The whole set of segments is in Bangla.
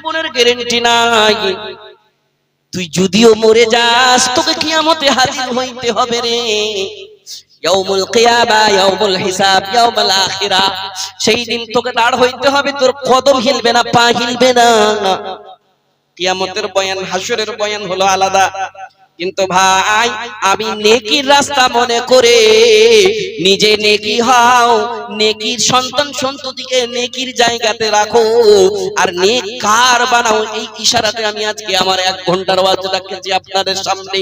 জীবনের গ্যারান্টি নাই। তুই যদিও মরে যাস তোকে কিয়ামতে হাজির হইতে হবে রে। ইয়াউমুল কিয়ামা, ইয়াউমুল হিসাব, ইয়াউমুল আখিরাহ, সেই দিন তোকে দাঁড় হইতে হবে, তোর কদম হিলবে না, পা হিলবে না। কিয়ামতের বয়ান, হাসরের বয়ান হলো আলাদা। কিন্তু ভাই, আমি নেকির রাস্তা মনে করে নিজে নেকি হও, নেকির সন্তান সন্ততিকে নেকির জায়গাতে রাখো, আর নেককার বানাও। এই ইশারাতে আমি আজকে আমার 1 ঘন্টার ওয়াজ রাখছি আপনাদের সামনে।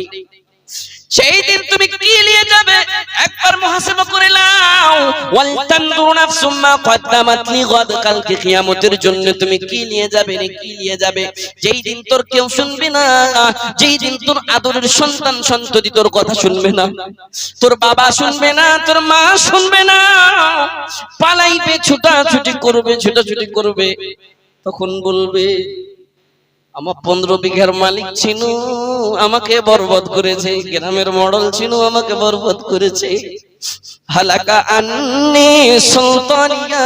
সেই দিন তুমি কি নিয়ে যাবে একবার মুহাসাবা করে নাও। ওয়াল তানজুর নাফসুম মা কদ্দামাত লিগাদ, কালকে কিয়ামতের জন্য তুমি কি নিয়ে যাবে রে, কি নিয়ে যাবে? যেই দিন তোর কেউ শুনবে না, যেই দিন তোর আদরের সন্তান সন্ততি তোর কথা শুনবে না, তোর বাবা শুনবে না, তোর মা শুনবে না, পালাইবে, ছুটাছুটি করবে, ছুটাছুটি করবে, তখন বলবে আমার 15 বিঘার মালিক ছিল, আমাকে বরবাদ করেছে, গ্রামের মডেল ছিল, আমাকে বরবাদ করেছে। হালাকা আন্নি সুলতানিয়া,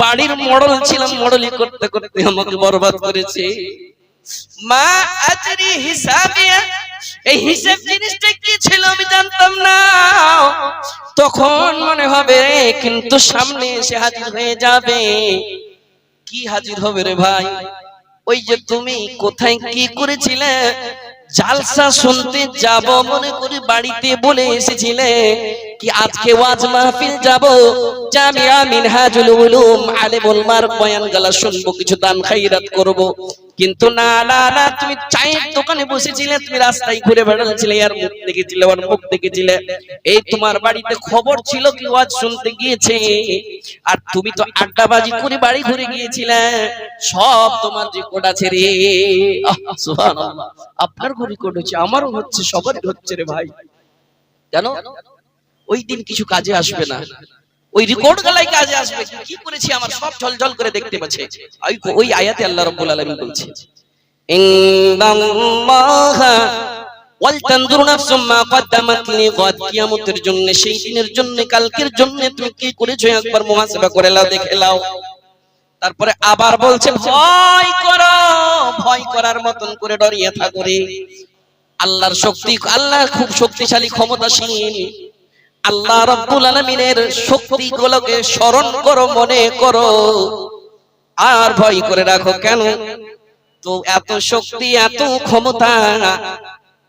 বাড়ির মডেল ছিলাম, মডেলি করতে করতে আমাকে বরবাদ করেছে। মা আজরি হিসাবিয়া, এই হিসাব জিনিসটা কি ছিল আমি জানতাম না। তখন মনে হবে, কিন্তু সামনে এসে হাজির হয়ে যাবে। কি হাজির হবে রে ভাই? ওই যে তুমি কোথায় কি করেছিলে, জালসা শুনতে যাব মনে করে বাড়িতে বলে এসেছিলে কি আজকে ওয়াজ মাহফিল যাব, জামিয়া মিনহাজুল উলুম আলেমুল মার বয়ান গালা শুনবো, কিছু দান খায়রাত করব। কিন্তু না না না, তুমি চায়ের দোকানে বসেছিলে, তুমি রাস্তায় ঘুরে বেড়াচ্ছিলে, আর মুখ দেখেছিলে, আর মুখ দেখেছিলে। এই তোমার বাড়িতে খবর ছিল কি ওয়াজ শুনতে গিয়েছে, আর তুমি তো আড্ডাবাজি করে বাড়ি ঘুরে গিয়েছিলে। সব তোমার রেকর্ড আছে রে। সুবহানাল্লাহ, আপনার রেকর্ড হচ্ছে, আমারও হচ্ছে, সবারই হচ্ছে রে ভাই। জানো ওই দিন কিছু কাজে আসবে না, ওই রেকর্ড গালাই কাজে আসবে। কি করেছি আমার সব ঝলঝল করে দেখতে পাচ্ছে। ওই আয়াতে আল্লাহ রাব্বুল আলামিন বলছে, ইন্নাল্লাহা ওয়াল তানজুর নাফসুম মা কদ্দামাত লিগাদ, কিয়ামতের জন্য, সেই দিনের জন্য, কালকের জন্য তুমি কি করেছো একবার মুহাসাবা করে নাও, দেখে নাও। তারপরে আবার বলছে ভয় করো, ভয় করার মতন করে ডরিয়ে থাকো রে। আল্লাহর শক্তি, আল্লাহ খুব শক্তিশালী, ক্ষমতাশীল। আল্লাহ রাব্বুল আলামিনের শক্তিগুলোকে স্মরণ করো, মনে করো, আর ভয় করে রাখো। কেন? তো এত শক্তি, এত ক্ষমতা,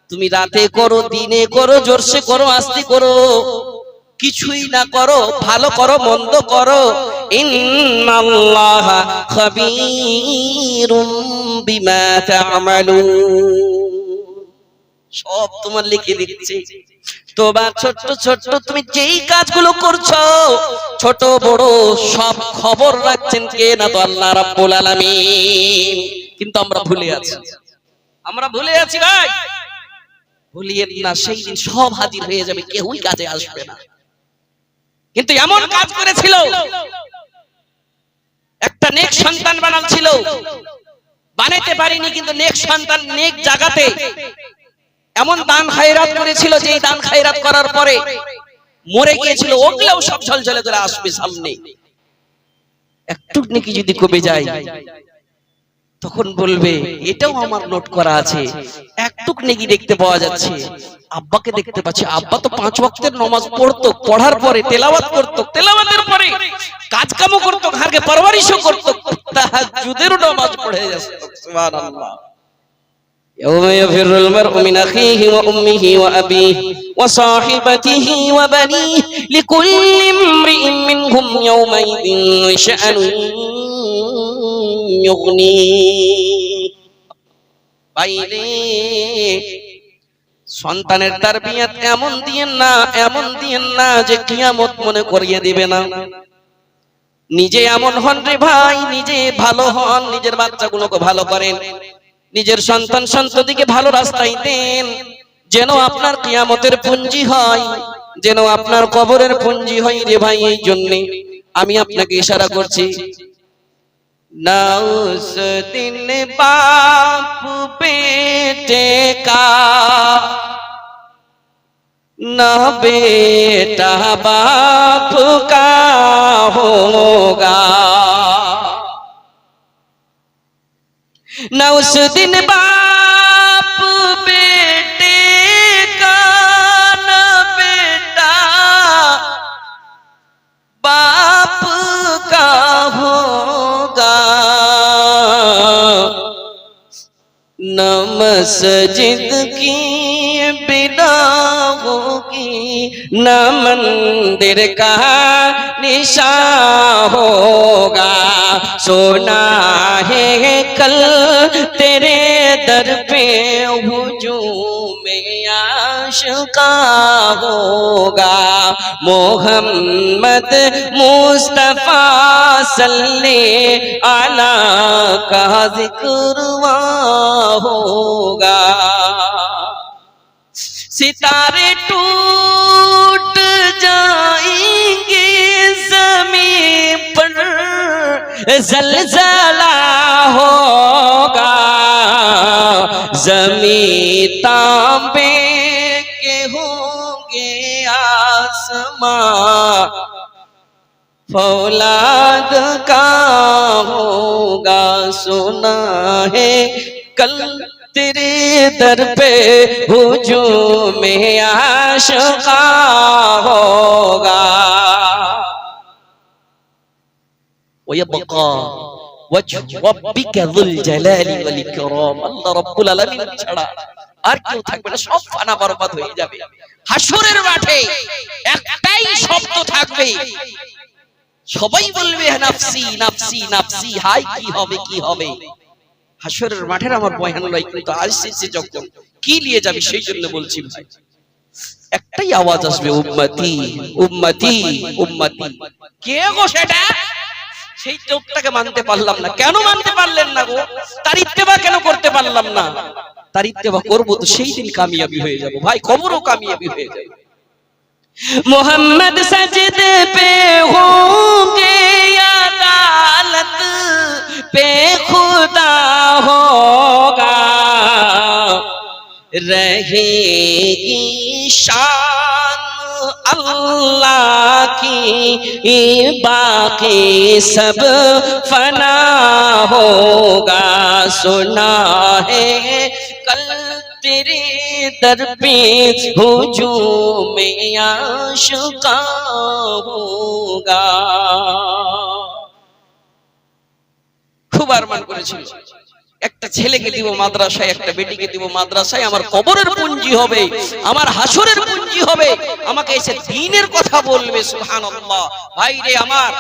তুমি রাতে করো, দিনে করো, জোরসে করো, আস্তে করো, কিছুই না করো, ভালো করো, মন্দ করো, ইন্নাল্লাহা খাবীরুম বিমা তা'মালুন, সব তোমার লিখে দিচ্ছে। তোবা ছোট ছোট তুমি যেই কাজগুলো করছো, ছোট বড় সব খবর রাখছেন কে? না তো আল্লাহ রাব্বুল আলামিন। কিন্তু আমরা ভুলে আছি, আমরা ভুলে আছি ভাই। ভুলিয়ে না, সেই দিন সব হাজির হয়ে যাবে, কেউই কাজে আসবে না। কিন্তু এমন কাজ করেছিল, একটা নেক সন্তান বানাচ্ছিল, বানাইতে পারিনি, কিন্তু নেক সন্তান নেক জায়গাতে এমন দান খায়রাত করেছিল, যে দান খায়রাত করার পরে মরে গিয়েছিল, ওগুলোও সব ঝলঝলে করে আসবে সামনে। একটু নেকি যদি কমে যায়, তখন বলবে এটাও আমার নোট করা আছে, একটুক নেকি দেখতে পাওয়া যাচ্ছে। আব্বাকে দেখতে পাচ্ছি, আব্বা তো 5 ওয়াক্তের নামাজ পড়তো, পড়ার পরে তেলাওয়াত করতো, তেলাওয়াতের পরে কাজ কামও করতো, ঘরকে পরওয়ারিশও করতো, তাহাজ্জুদেরও নামাজ পড়ে যাচ্ছে। সুবহানাল্লাহ। يوم يفر المرء من أخيه وأمه وأبيه وصاحبته وبنيه لكل امرئ منهم يومئذ شأن يغنيه। বাইরে সন্তানের তারবিয়াত এমন দিয়েন না, এমন দিয়েন না যে কিয়ামত মনে করিয়ে দিবে না। নিজে এমন হন রে ভাই, নিজে ভালো হন, নিজের বাচ্চাগুলোকে ভালো করেন, নিজের সন্তান সন্ততিকে ভালো রাস্তায় দেন, যেন আপনার কিয়ামতের পুঞ্জি হয়, যেন আপনার কবরের পুঞ্জি হয় রে ভাই। এই জন্য আমি আপনাকে ইশারা করছি, নাউস দিন বাপ বেटे का ना बेटा बाप का होगा, उस दिन बाप बेटे का न बेटा बाप का होगा, न मस्जिद की बिना होगी, न मंदिर का निशान होगा। सोना है कल तेरे दर पे हुजूम आशिका होगा। मोहम्मद मुस्तफा सल्ले अला का जिक्र होगा। सितारे टूट जाएंगे ज़मीन पर ज़लज़ला होगा, ज़मीन तांबे के होंगे आसमां फौलाद का होगा। सुना है कल तेरे दर पे हुजूम आशिका होगा। वयबका वजह रब्बिका जुल जलाली वल इकराम। আল্লাহ রাব্বুল আলামিন ছাড়া আর কেউ থাকবে না, সব ফানা বরবাদ হয়ে যাবে। হাসরের মাঠে একটাই শব্দ থাকবে, সবাই বলবে নাফসি নাফসি নাফসি। হাই কি হবে কি হবে। হাসরের মাঠের আমার বয়ান নয়, কিন্তু আসছে যখন কি নিয়ে যাবে সেই জন্য বলছি ভাই। একটাই আওয়াজ আসবে, উম্মতি উম্মতি উম্মতি। কে গো সেটা? সেই লোকটাকে মানতে পারলাম না। কেন মানতে পারলেন না গো? তার ইত্তেবা কেন করতে পারলাম না? তার ইত্তেবা করব তো সেই দিন কামিয়াবি হয়ে যাব ভাই, কবরও কামিয়াবি হয়ে যাবে। मोहम्मद सजदे पे होंगे, अदालत पे खुदा होगा, रहेगी शान अल्लाह की, बाकी सब फना होगा। सुना है कल तेरे दर पे हुजूम आशिका होगा। খুব আরমান করেছিল একটা ছেলেকে দিব মাদ্রাসায়, একটা বেটিকে দিব মাদ্রাসায়, আমার কবরের পুঞ্জি হবে, আমার হাসরের পুঞ্জি হবে, আমাকে এসে দ্বীনের কথা বলবে। সুবহানাল্লাহ। ভাই রে আমার,